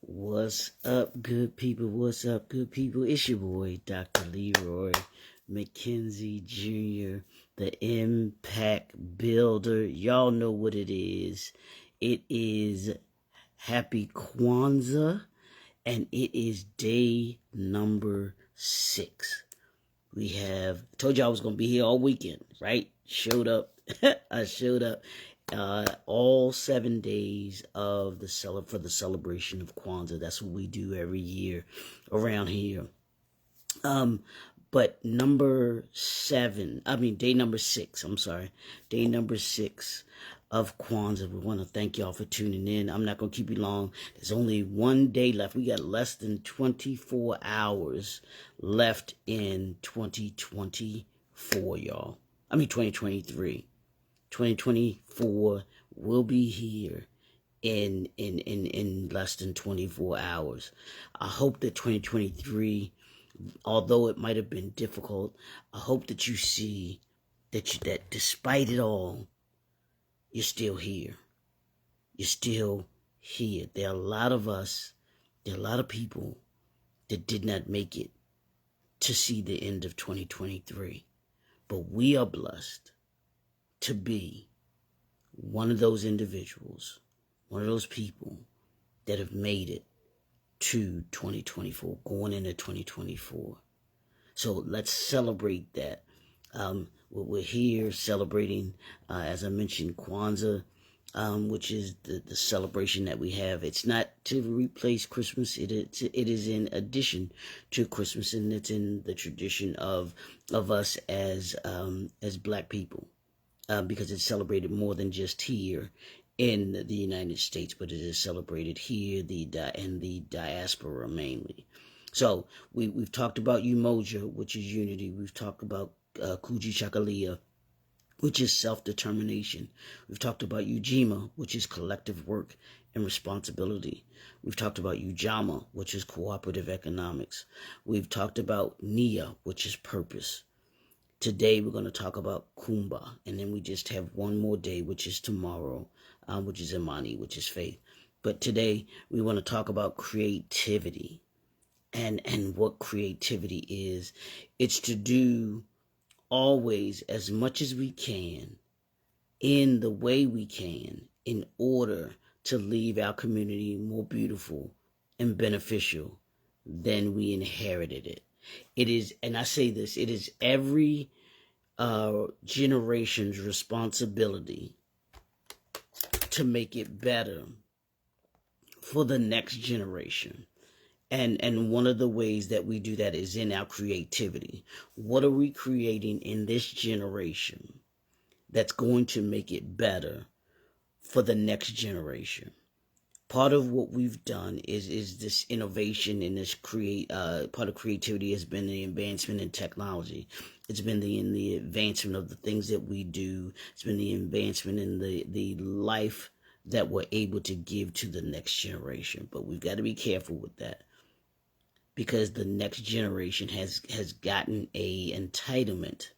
What's up, good people? What's up, good people? It's your boy, Dr. Leroy McKenzie Jr., the Impact Builder. Y'all know what it is. It is Happy Kwanzaa, and it is day number 6. I told you I was going to be here all weekend, right? Showed up. I showed up all 7 days of for the celebration of Kwanzaa. That's what we do every year around here. But day number 6, day number 6 of Kwanzaa. We want to thank y'all for tuning in. I'm not going to keep you long. There's only one day left. We got less than 24 hours left in 2024, y'all. 2023. 2024 will be here in less than 24 hours. I hope that 2023, although it might have been difficult, I hope that you see that despite it all, you're still here. You're still here. There are a lot of us, there are a lot of people that did not make it to see the end of 2023. But we are blessed to be one of those individuals, one of those people that have made it to 2024, going into 2024. So let's celebrate that. We're here celebrating, as I mentioned, Kwanzaa, which is the celebration that we have. It's not to replace Christmas. It is in addition to Christmas, and it's in the tradition of us as Black people. Because it's celebrated more than just here in the United States, but it is celebrated here in the diaspora mainly. So we've talked about Umoja, which is unity. We've talked about Kuji Chakalia, which is self-determination. We've talked about Ujima, which is collective work and responsibility. We've talked about Ujama, which is cooperative economics. We've talked about Nia, which is purpose. Today, we're going to talk about Kuumba, and then we just have one more day, which is tomorrow, which is Imani, which is faith. But today, we want to talk about creativity and what creativity is. It's to do always as much as we can in the way we can in order to leave our community more beautiful and beneficial than we inherited it. It is, and I say this, it is every generation's responsibility to make it better for the next generation. And one of the ways that we do that is in our creativity. What are we creating in this generation that's going to make it better for the next generation? Part of what we've done is this innovation and this part of creativity has been the advancement in technology. It's been in the advancement of the things that we do. It's been the advancement in the life that we're able to give to the next generation. But we've got to be careful with that, because the next generation has gotten a entitlement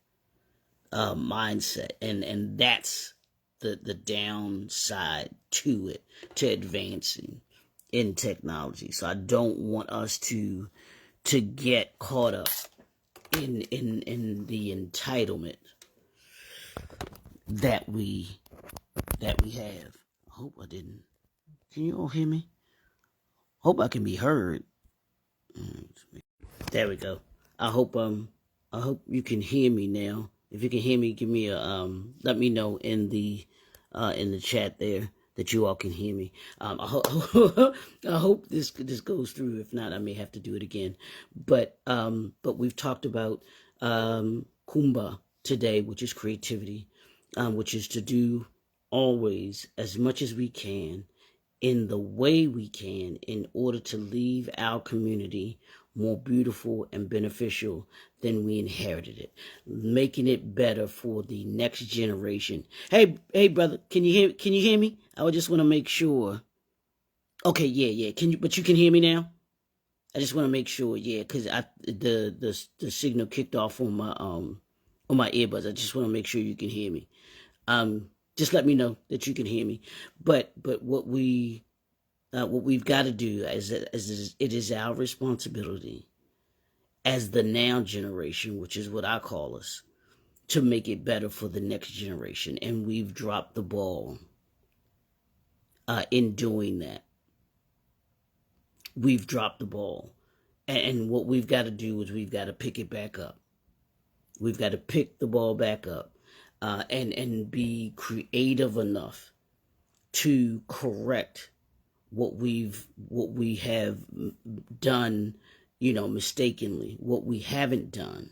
mindset, and that's the downside to it, to advancing in technology. So I don't want us to get caught up in the entitlement that we have. I hope I didn't. Can you all hear me? Hope I can be heard. There we go. I hope you can hear me now. If you can hear me, give me a let me know in the chat there that you all can hear me. I hope this goes through. If not, I may have to do it again. But we've talked about Kuumba today, which is creativity, which is to do always as much as we can in the way we can in order to leave our community more beautiful and beneficial than we inherited it, making it better for the next generation. Hey, brother, can you hear me? I would just want to make sure. Okay, yeah. But you can hear me now? I just want to make sure, yeah, because the signal kicked off on my earbuds. I just want to make sure you can hear me. Just let me know that you can hear me. But what we what we've got to do as it is our responsibility as the now generation, which is what I call us, to make it better for the next generation. And we've dropped the ball in doing that. We've dropped the ball. And what we've got to do is we've got to pick it back up. We've got to pick the ball back up and be creative enough to correct what we have done, mistakenly, what we haven't done,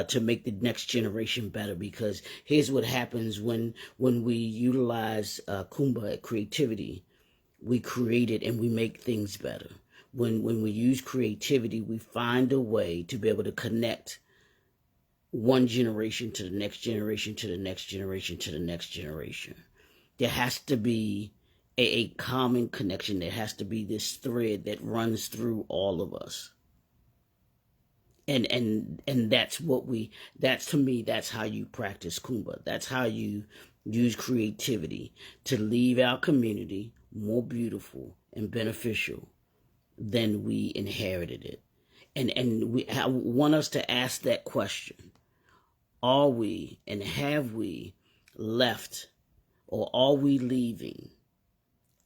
to make the next generation better. Because here's what happens when we utilize Kuumba creativity. We create it and we make things better. When we use creativity, we find a way to be able to connect one generation to the next generation, to the next generation, to the next generation. There has to be a common connection. There has to be this thread that runs through all of us. And that's to me, that's how you practice Kuumba. That's how you use creativity to leave our community more beautiful and beneficial than we inherited it. And I want us to ask that question. Are we and have we left, or are we leaving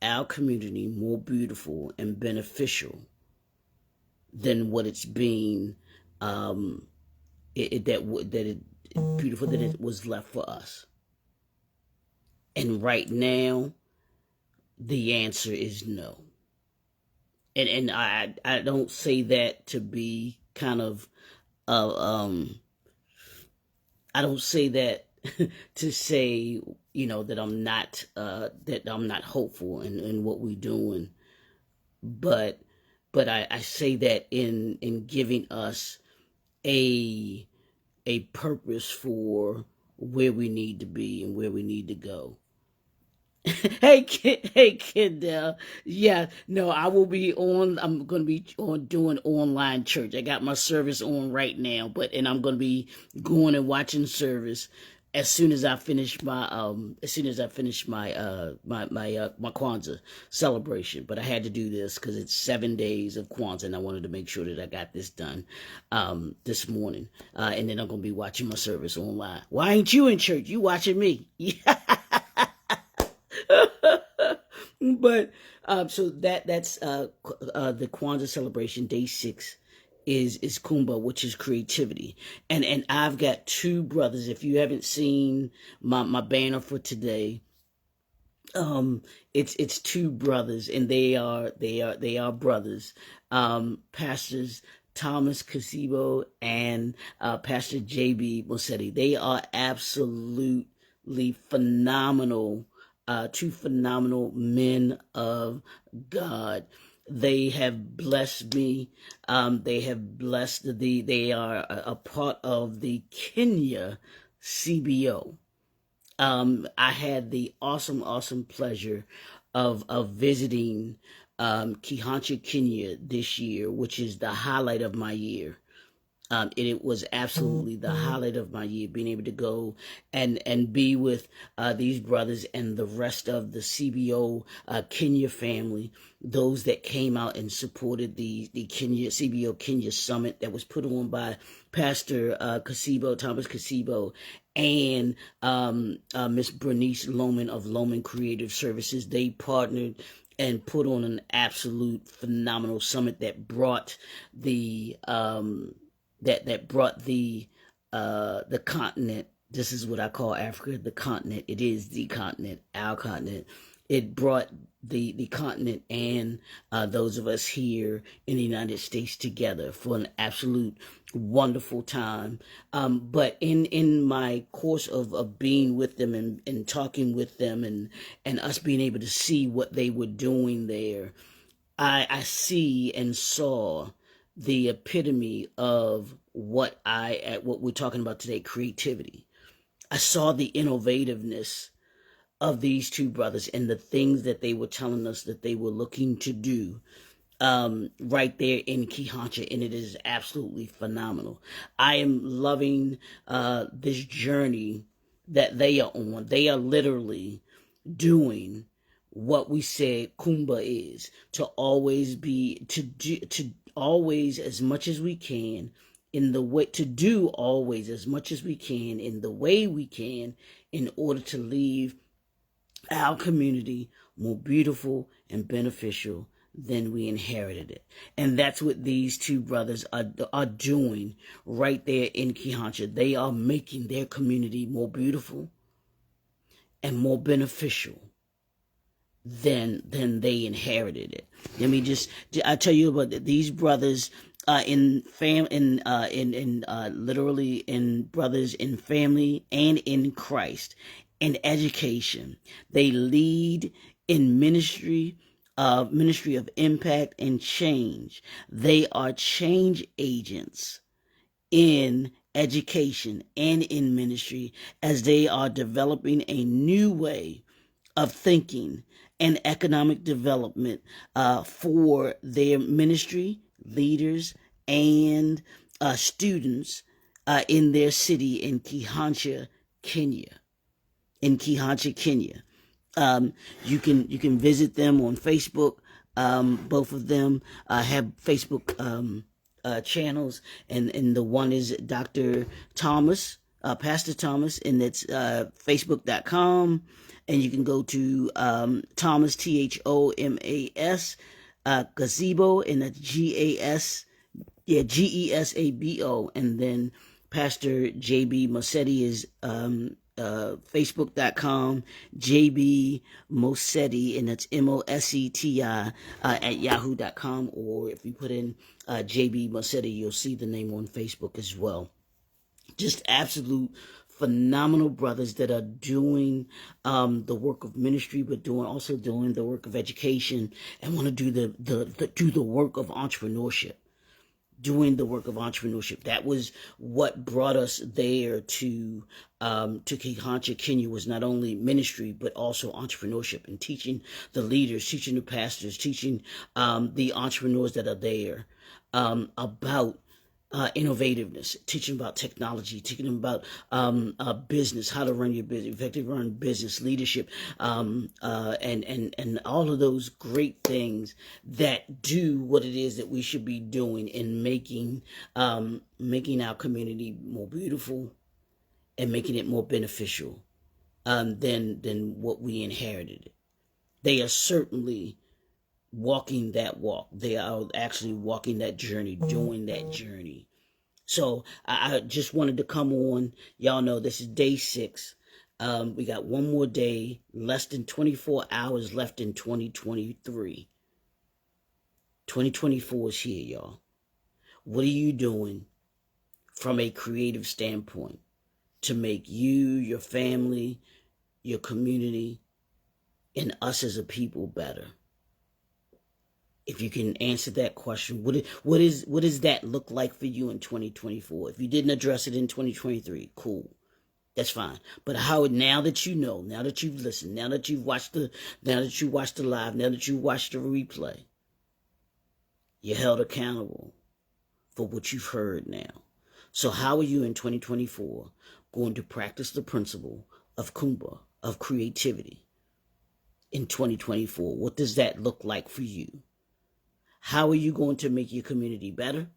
our community more beautiful and beneficial than what it's been, beautiful that it was left for us? And right now, the answer is no. And I don't say that to be kind of I don't say that to say, that I'm not hopeful in what we're doing, but I say that in giving us a purpose for where we need to be and where we need to go. Hey, Kendall. Yeah, no, I will be on. I'm going to be doing online church. I got my service on right now, and I'm going to be going and watching service as soon as I finish my my Kwanzaa celebration. But I had to do this because it's 7 days of Kwanzaa, and I wanted to make sure that I got this done this morning. And then I'm going to be watching my service online. Why ain't you in church? You watching me? Yeah. But so that's the Kwanzaa celebration. Day 6 is Kuumba, which is creativity, and I've got 2 brothers. If you haven't seen my banner for today, it's 2 brothers, and they are brothers, pastors Thomas Casibo and Pastor JB Mosetti. They are absolutely phenomenal. 2 phenomenal men of God. They have blessed me. They have blessed they are a part of the Kenya CBO. I had the awesome pleasure of visiting Kihancha, Kenya this year, which is the highlight of my year. It was absolutely the highlight of my year, being able to go and be with these brothers and the rest of the CBO Kenya family, those that came out and supported the Kenya CBO Kenya Summit that was put on by Pastor Thomas Casibo, and Miss Bernice Loman of Loman Creative Services. They partnered and put on an absolute phenomenal summit that brought the that brought the continent. This is what I call Africa, the continent. It is the continent, our continent. It brought the continent and those of us here in the United States together for an absolute wonderful time. But in my course of being with them and talking with them and us being able to see what they were doing there, I see and saw the epitome of what we're talking about today, creativity. I saw the innovativeness of these 2 brothers and the things that they were telling us that they were looking to do right there in Kihancha, and it is absolutely phenomenal. I am loving this journey that they are on. They are literally doing what we said Kuumba is, to always be, to always as much as we can in the way, to do always as much as we can in the way we can in order to leave our community more beautiful and beneficial than we inherited it. And that's what these two brothers are doing right there in Kwanzaa. They are making their community more beautiful and more beneficial than they inherited it. Let me I tell you about these brothers literally in brothers in family and in Christ, in education. They lead in ministry of impact and change. They are change agents in education and in ministry as they are developing a new way of thinking and economic development for their ministry leaders and students in their city in Kwanzaa, Kenya. You can visit them on Facebook. Both of them have Facebook channels, and the one is Dr. Thomas, Pastor Thomas, and it's facebook.com. And you can go to Thomas, THOMAS, Gazebo, and that's GESABO. And then Pastor JB Mossetti is facebook.com, JB Mossetti, and that's MOSETI at yahoo.com. Or if you put in JB Mossetti, you'll see the name on Facebook as well. Just absolute phenomenal brothers that are doing the work of ministry, but also doing the work of education, and want to do the work of entrepreneurship. That was what brought us there to Kwanzaa, Kenya, was not only ministry, but also entrepreneurship, and teaching the leaders, teaching the pastors, teaching the entrepreneurs that are there about innovativeness, teaching about technology, teaching them about business, how to run your business, effectively run business, leadership, and all of those great things that do what it is that we should be doing in making our community more beautiful and making it more beneficial than what we inherited. They are certainly walking that walk. They are actually walking that journey, doing that journey. So I just wanted to come on. Y'all know this is day 6. We got one more day, less than 24 hours left in 2023. 2024 is here, y'all. What are you doing from a creative standpoint to make you, your family, your community, and us as a people better? If you can answer that question, what does that look like for you in 2024? If you didn't address it in 2023, cool, that's fine. But how, now that you know, now that you've listened, now that you watched the live, now that you watched the replay, you're held accountable for what you've heard now. So how are you in 2024 going to practice the principle of Kuumba, of creativity in 2024? What does that look like for you? How are you going to make your community better?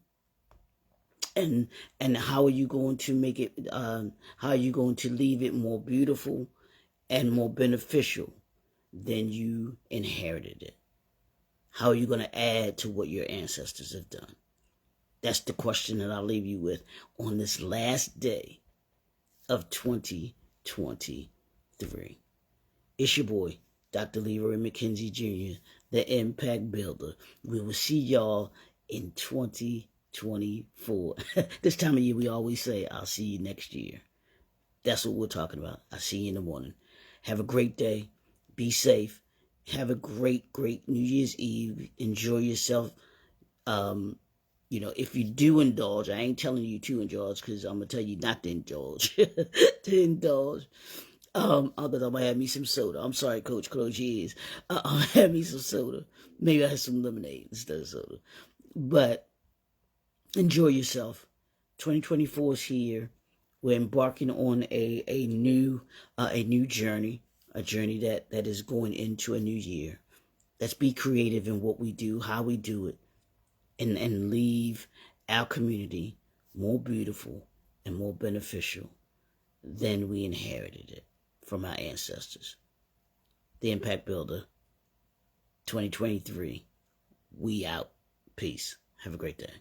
And how are you going to make it, how are you going to leave it more beautiful and more beneficial than you inherited it? How are you going to add to what your ancestors have done? That's the question that I'll leave you with on this last day of 2023. It's your boy, Dr. Leroy McKenzie Jr., the Impact Builder. We will see y'all in 2024. This time of year, we always say, I'll see you next year. That's what we're talking about. I'll see you in the morning. Have a great day. Be safe. Have a great, great New Year's Eve. Enjoy yourself. If you do indulge, I ain't telling you to indulge, because I'm going to tell you not to indulge. To indulge. Other than I might have me some soda. I'm sorry, Coach, close your ears. I'll have me some soda. Maybe I have some lemonade instead of soda. But enjoy yourself. 2024 is here. We're embarking on a new journey. a journey that is going into a new year. Let's be creative in what we do, how we do it, and leave our community more beautiful and more beneficial than we inherited it from our ancestors. The Impact Builder 2023. We out. Peace. Have a great day.